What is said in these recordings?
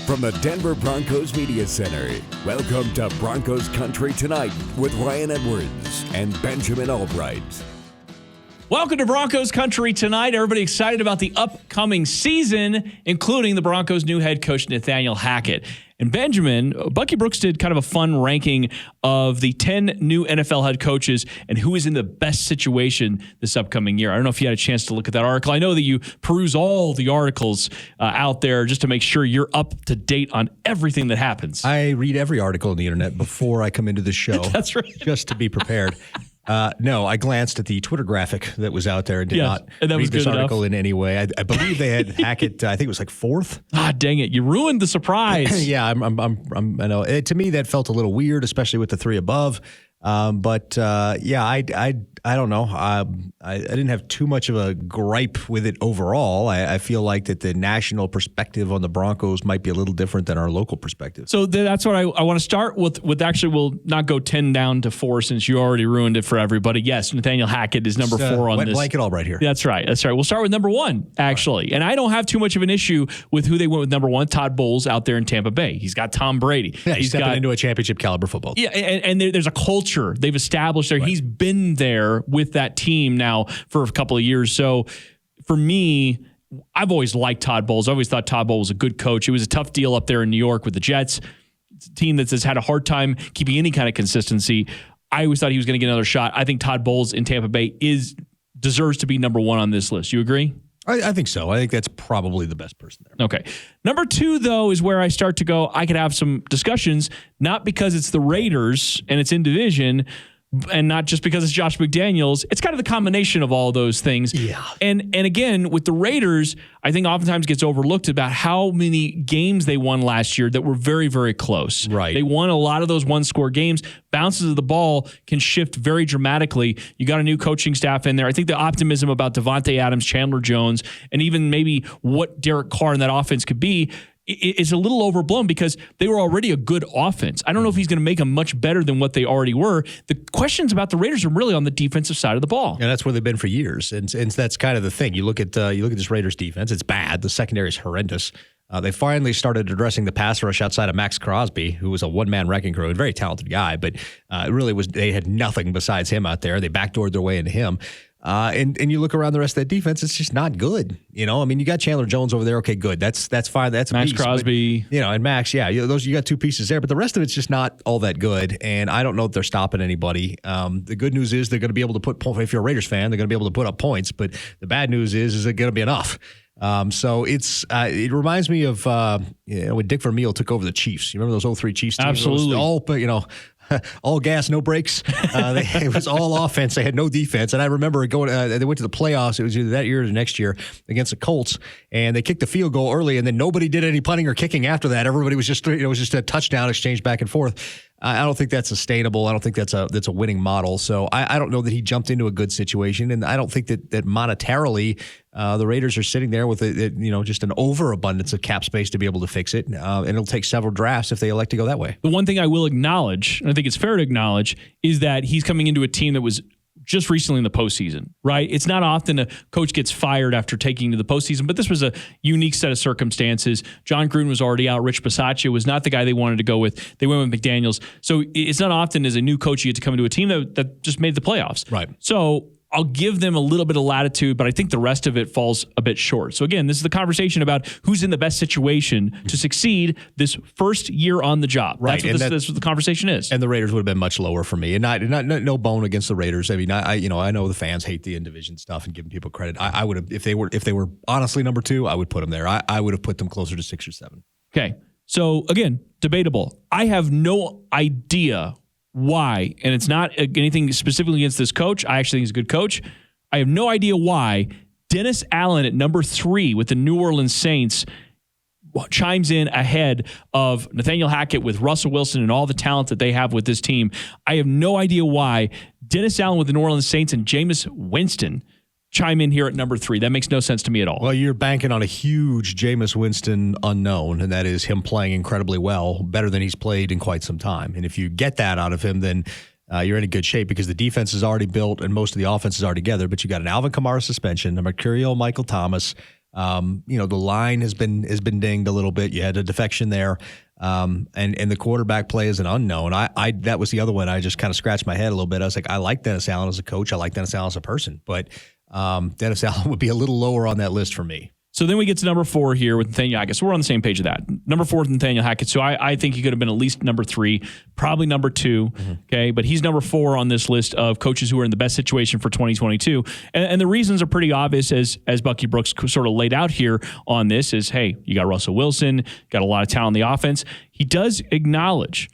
From the Denver Broncos Media Center, welcome to Broncos Country Tonight with Ryan Edwards and Benjamin Allbright. Welcome to Broncos Country Tonight. Everybody excited about the upcoming season, including the Broncos' new head coach, Nathaniel Hackett. And Benjamin, Bucky Brooks did kind of a fun ranking of the 10 new NFL head coaches and who is in the best situation this upcoming year. I don't know if you had a chance to look at that article. I know that you peruse all the articles out there just to make sure you're up to date on everything that happens. I read every article on the internet before I come into the show. That's right. Just to be prepared. No, I glanced at the Twitter graphic that was out there and did not read this article in any way. I believe they had Hackett, I think it was like fourth. Ah, dang it. You ruined the surprise. Yeah, I know. To me, that felt a little weird, especially with the three above. I don't know. I didn't have too much of a gripe with it overall. I feel like that the national perspective on the Broncos might be a little different than our local perspective. So that's what I want to start with. Actually, we'll not go 10 down to 4 since you already ruined it for everybody. Yes, Nathaniel Hackett is number 4 on this. Blanket Allbright here. That's right. We'll start with number 1, actually. Right. And I don't have too much of an issue with who they went with number 1, Todd Bowles out there in Tampa Bay. He's got Tom Brady. Yeah, he's stepping into a championship caliber football team. Yeah, and there's a culture they've established there. Right. He's been there with that team now for a couple of years. So for me, I've always liked Todd Bowles. I always thought Todd Bowles was a good coach. It was a tough deal up there in New York with the Jets. It's a team that has had a hard time keeping any kind of consistency. I always thought he was going to get another shot. I think Todd Bowles in Tampa Bay deserves to be number 1 on this list. You agree? I think so. I think that's probably the best person there. Okay. Number 2, though, is where I start to go, I could have some discussions, not because it's the Raiders and it's in division, and not just because it's Josh McDaniels. It's kind of the combination of all those things. Yeah. And again, with the Raiders, I think oftentimes gets overlooked about how many games they won last year that were very, very close. Right. They won a lot of those one-score games. Bounces of the ball can shift very dramatically. You got a new coaching staff in there. I think the optimism about Devontae Adams, Chandler Jones, and even maybe what Derek Carr in that offense could be is a little overblown because they were already a good offense. I don't know if he's going to make them much better than what they already were. The questions about the Raiders are really on the defensive side of the ball. And that's where they've been for years. And that's kind of the thing. You look at this Raiders defense, it's bad. The secondary is horrendous. They finally started addressing the pass rush outside of Max Crosby, who was a one-man wrecking crew, a very talented guy, but it really was, they had nothing besides him out there. They backdoored their way into him. And you look around the rest of that defense, it's just not good. You know, I mean, you got Chandler Jones over there. Okay, good. That's fine. That's Max a piece, Crosby. But, and Max, yeah, you got 2 pieces there, but the rest of it's just not all that good. And I don't know if they're stopping anybody. The good news is they're going to be able to put points. If you're a Raiders fan, they're going to be able to put up points. But the bad news is it going to be enough? So it reminds me of when Dick Vermeil took over the Chiefs. You remember those 03 Chiefs teams? Absolutely. All gas, no brakes. It was all offense. They had no defense. And I remember going. They went to the playoffs. It was either that year or the next year against the Colts, and they kicked the field goal early, and then nobody did any punting or kicking after that. Everybody was just it was just a touchdown exchange back and forth. I don't think that's sustainable. I don't think that's a winning model. So I don't know that he jumped into a good situation, and I don't think that monetarily the Raiders are sitting there with just an overabundance of cap space to be able to fix it. And it'll take several drafts if they elect to go that way. The one thing I will acknowledge, and I think it's fair to acknowledge, is that he's coming into a team that was just recently in the postseason, right? It's not often a coach gets fired after taking to the postseason, but this was a unique set of circumstances. John Gruden was already out. Rich Bisaccia was not the guy they wanted to go with. They went with McDaniels. So it's not often as a new coach you get to come into a team that just made the playoffs. Right. So I'll give them a little bit of latitude, but I think the rest of it falls a bit short. So again, this is the conversation about who's in the best situation to succeed this first year on the job. Right. That's what the conversation is. And the Raiders would have been much lower for me. And no bone against the Raiders. I mean, I know the fans hate the in-division stuff and giving people credit. I would have, if they were honestly number 2, I would put them there. I would have put them closer to 6 or 7. Okay. So again, debatable. I have no idea why, and it's not anything specifically against this coach. I actually think he's a good coach. I have no idea why Dennis Allen at number 3 with the New Orleans Saints chimes in ahead of Nathaniel Hackett with Russell Wilson and all the talent that they have with this team. I have no idea why Dennis Allen with the New Orleans Saints and Jameis Winston chime in here at number 3. That makes no sense to me at all. Well, you're banking on a huge Jameis Winston unknown, and that is him playing incredibly well, better than he's played in quite some time. And if you get that out of him, then you're in a good shape because the defense is already built and most of the offenses are together. But you got an Alvin Kamara suspension, a Mercurial Michael Thomas, The line has been dinged a little bit. You had a defection there. And the quarterback play is an unknown. I that was the other one. I just kind of scratched my head a little bit. I was like, I like Dennis Allen as a coach. I like Dennis Allen as a person, but Dennis Allen would be a little lower on that list for me. So then we get to number 4 here with Nathaniel Hackett. So we're on the same page of that. Number 4 with Nathaniel Hackett. So I think he could have been at least number 3, probably number 2. Okay, but he's number 4 on this list of coaches who are in the best situation for 2022. And the reasons are pretty obvious, as Bucky Brooks sort of laid out here on this. Is hey, you got Russell Wilson, got a lot of talent on the offense. He does acknowledge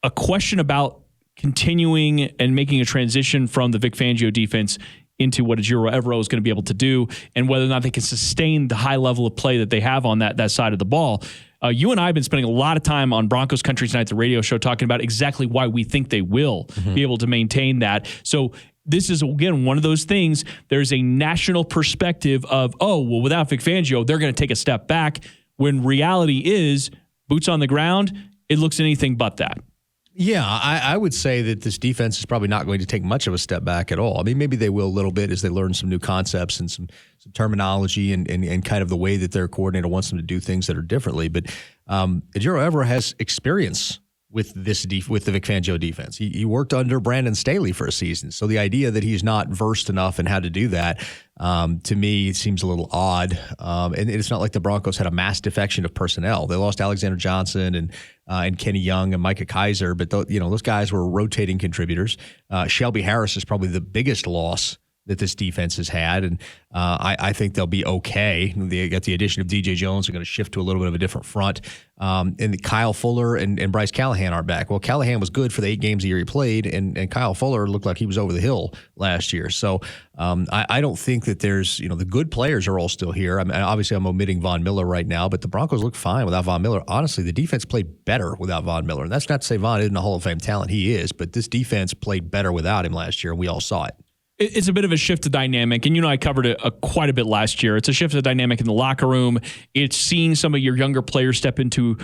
a question about continuing and making a transition from the Vic Fangio defense into what Ejiro Evero is going to be able to do, and whether or not they can sustain the high level of play that they have on that side of the ball. You and I have been spending a lot of time on Broncos Country Tonight, the radio show, talking about exactly why we think they will be able to maintain that. So this is, again, one of those things. There's a national perspective of, without Vic Fangio, they're going to take a step back, when reality is, boots on the ground, it looks anything but that. Yeah, I would say that this defense is probably not going to take much of a step back at all. I mean, maybe they will a little bit as they learn some new concepts and some terminology and kind of the way that their coordinator wants them to do things that are differently. But Ejiro Evero has experience with the Vic Fangio defense. He worked under Brandon Staley for a season. So the idea that he's not versed enough in how to do that, to me, seems a little odd. And it's not like the Broncos had a mass defection of personnel. They lost Alexander Johnson and Kenny Young and Micah Kaiser, but those guys were rotating contributors. Shelby Harris is probably the biggest loss that this defense has had, and I think they'll be okay. They got the addition of DJ Jones. They're going to shift to a little bit of a different front. And Kyle Fuller and Bryce Callahan aren't back. Well, Callahan was good for the 8 games a year he played, and Kyle Fuller looked like he was over the hill last year. So I don't think that there's, the good players are all still here. I mean, obviously I'm omitting Von Miller right now, but the Broncos look fine without Von Miller. Honestly, the defense played better without Von Miller. And that's not to say Von isn't a Hall of Fame talent. He is, but this defense played better without him last year, and we all saw it. It's a bit of a shift of dynamic, and I covered it quite a bit last year. It's a shift of dynamic in the locker room. It's seeing some of your younger players step into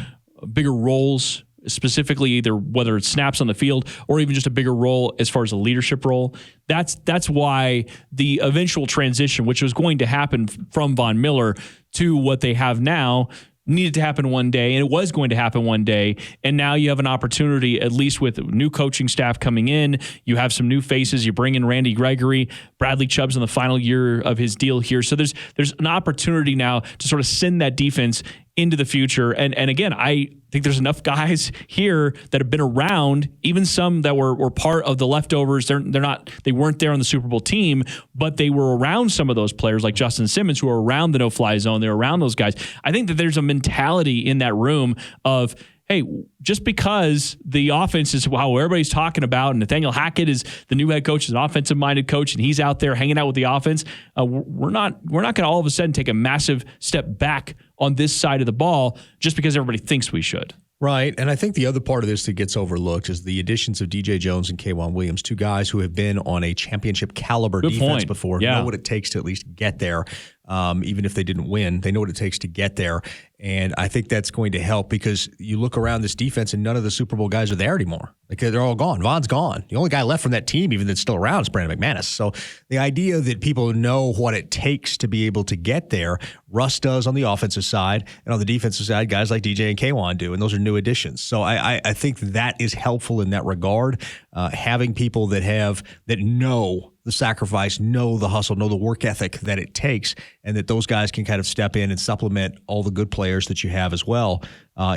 bigger roles, specifically either whether it's snaps on the field or even just a bigger role as far as a leadership role. That's why the eventual transition, which was going to happen from Von Miller to what they have now, needed to happen one day, and it was going to happen one day. And now you have an opportunity, at least with new coaching staff coming in. You have some new faces. You bring in Randy Gregory. Bradley Chubb's in the final year of his deal here. So there's an opportunity now to sort of send that defense into the future. And again, I think there's enough guys here that have been around, even some that were part of the leftovers. They weren't there on the Super Bowl team, but they were around some of those players like Justin Simmons, who are around the no-fly zone. They're around those guys. I think that there's a mentality in that room of, hey, just because the offense is how everybody's talking about, and Nathaniel Hackett is the new head coach, is an offensive-minded coach, and he's out there hanging out with the offense, we're not going to all of a sudden take a massive step back on this side of the ball just because everybody thinks we should. Right, and I think the other part of this that gets overlooked is the additions of DJ Jones and K'Wan Williams, 2 guys who have been on a championship caliber defense before, know what it takes to at least get there. Even if they didn't win, they know what it takes to get there. And I think that's going to help because you look around this defense and none of the Super Bowl guys are there anymore. Like, they're all gone. Von's gone. The only guy left from that team, even that's still around, is Brandon McManus. So the idea that people know what it takes to be able to get there, Russ does on the offensive side, and on the defensive side, guys like DJ and K'Wan do, and those are new additions. So I think that is helpful in that regard. Having people that know the sacrifice, know the hustle, know the work ethic that it takes, and that those guys can kind of step in and supplement all the good players that you have as well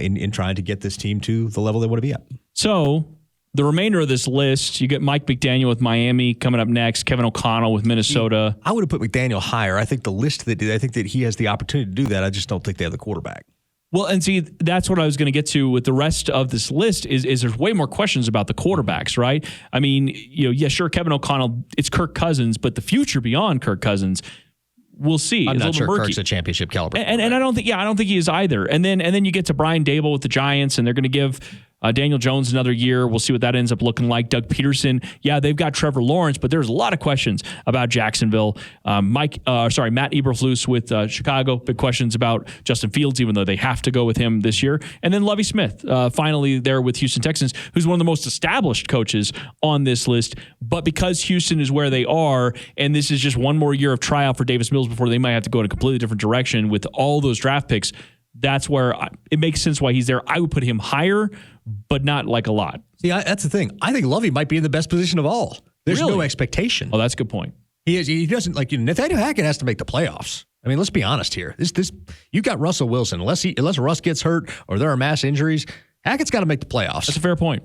in trying to get this team to the level they want to be at. So the remainder of this list, you get Mike McDaniel with Miami coming up next, Kevin O'Connell with Minnesota. I would have put McDaniel higher. I think I think that he has the opportunity to do that. I just don't think they have the quarterback. Well, and see, that's what I was going to get to with the rest of this list is there's way more questions about the quarterbacks, right? I mean, sure, Kevin O'Connell, it's Kirk Cousins, but the future beyond Kirk Cousins, we'll see. I'm it's not sure murky. Kirk's a championship caliber. And I don't think he is either. And then you get to Brian Dable with the Giants, and they're going to give Daniel Jones another year. We'll see what that ends up looking like. Doug Peterson. Yeah, they've got Trevor Lawrence, but there's a lot of questions about Jacksonville. Matt Eberflus with Chicago. Big questions about Justin Fields, even though they have to go with him this year. And then Lovie Smith, finally there with Houston Texans, who's one of the most established coaches on this list. But because Houston is where they are, and this is just one more year of tryout for Davis Mills before they might have to go in a completely different direction with all those draft picks, that's where it makes sense why he's there. I would put him higher, but not like a lot. See, that's the thing. I think Lovie might be in the best position of all. There's no expectation. Oh, that's a good point. He doesn't Nathaniel Hackett has to make the playoffs. I mean, let's be honest here. You got Russell Wilson. Unless Russ gets hurt or there are mass injuries, Hackett's got to make the playoffs. That's a fair point.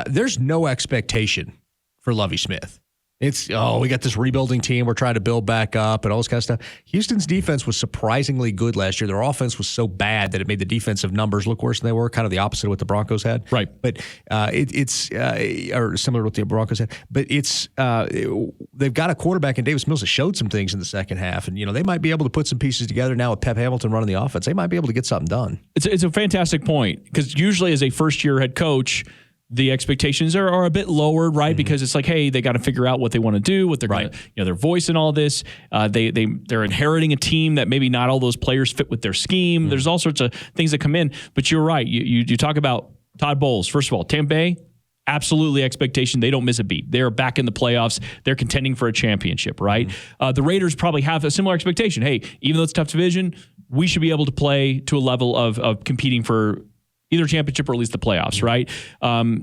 There's no expectation for Lovie Smith. It's, we got this rebuilding team. We're trying to build back up and all this kind of stuff. Houston's defense was surprisingly good last year. Their offense was so bad that it made the defensive numbers look worse than they were, kind of the opposite of what the Broncos had. Right. But it's or similar to what the Broncos had. But they've got a quarterback in Davis Mills that showed some things in the second half. And, they might be able to put some pieces together now with Pep Hamilton running the offense. They might be able to get something done. It's a fantastic point because usually as a first-year head coach, the expectations are a bit lower, right? Mm-hmm. Because it's like, hey, they got to figure out what they want to do, what they're going to, their voice in all this. They're inheriting a team that maybe not all those players fit with their scheme. Mm-hmm. There's all sorts of things that come in. But you're right. You talk about Todd Bowles. First of all, Tampa Bay, absolutely expectation. They don't miss a beat. They're back in the playoffs. They're contending for a championship, right? Mm-hmm. The Raiders probably have a similar expectation. Hey, even though it's a tough division, we should be able to play to a level of competing for either championship or at least the playoffs, right?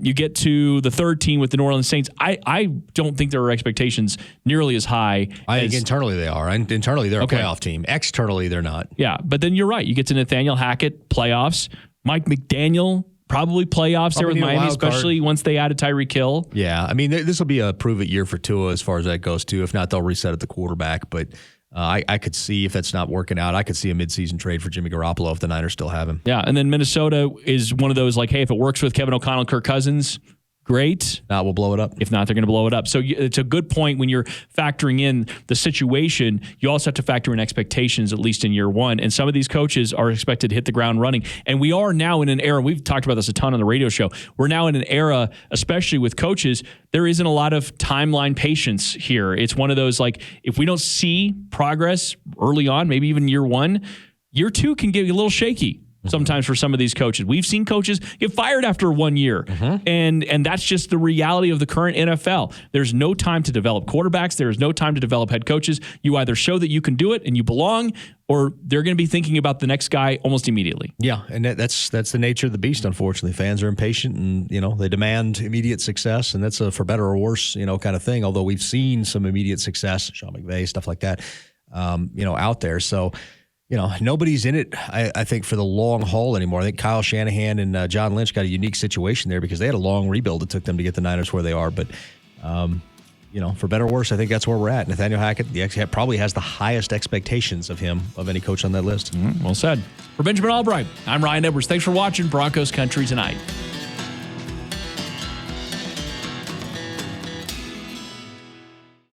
You get to the third team with the New Orleans Saints. I don't think there are expectations nearly as high. I think internally they are. And internally they're a playoff team. Externally they're not. Yeah, but then you're right. You get to Nathaniel Hackett, playoffs. Mike McDaniel, probably playoffs there with Miami, especially once they added Tyreek Hill. Yeah, I mean, this will be a prove-it year for Tua as far as that goes, too. If not, they'll reset at the quarterback. But I could see if that's not working out, I could see a midseason trade for Jimmy Garoppolo if the Niners still have him. Yeah, and then Minnesota is one of those like, hey, if it works with Kevin O'Connell, Kirk Cousins, great. Not, we'll blow it up. If not, they're going to blow it up. So it's a good point when you're factoring in the situation. You also have to factor in expectations, at least in year one. And some of these coaches are expected to hit the ground running. And we are now in an era, we've talked about this a ton on the radio show, we're now in an era, especially with coaches, there isn't a lot of timeline patience here. It's one of those, like, if we don't see progress early on, maybe even year one, year two can get a little shaky. Sometimes for some of these coaches. We've seen coaches get fired after 1 year. Mm-hmm. And that's just the reality of the current NFL. There's no time to develop quarterbacks. There is no time to develop head coaches. You either show that you can do it and you belong, or they're going to be thinking about the next guy almost immediately. Yeah, and that's the nature of the beast, unfortunately. Fans are impatient and, they demand immediate success, and that's a for better or worse, kind of thing. Although we've seen some immediate success, Sean McVay, stuff like that, out there. So, nobody's in it, I think, for the long haul anymore. I think Kyle Shanahan and John Lynch got a unique situation there because they had a long rebuild. It took them to get the Niners where they are. But, for better or worse, I think that's where we're at. Nathaniel Hackett probably has the highest expectations of him of any coach on that list. Well said. For Benjamin Allbright, I'm Ryan Edwards. Thanks for watching Broncos Country Tonight.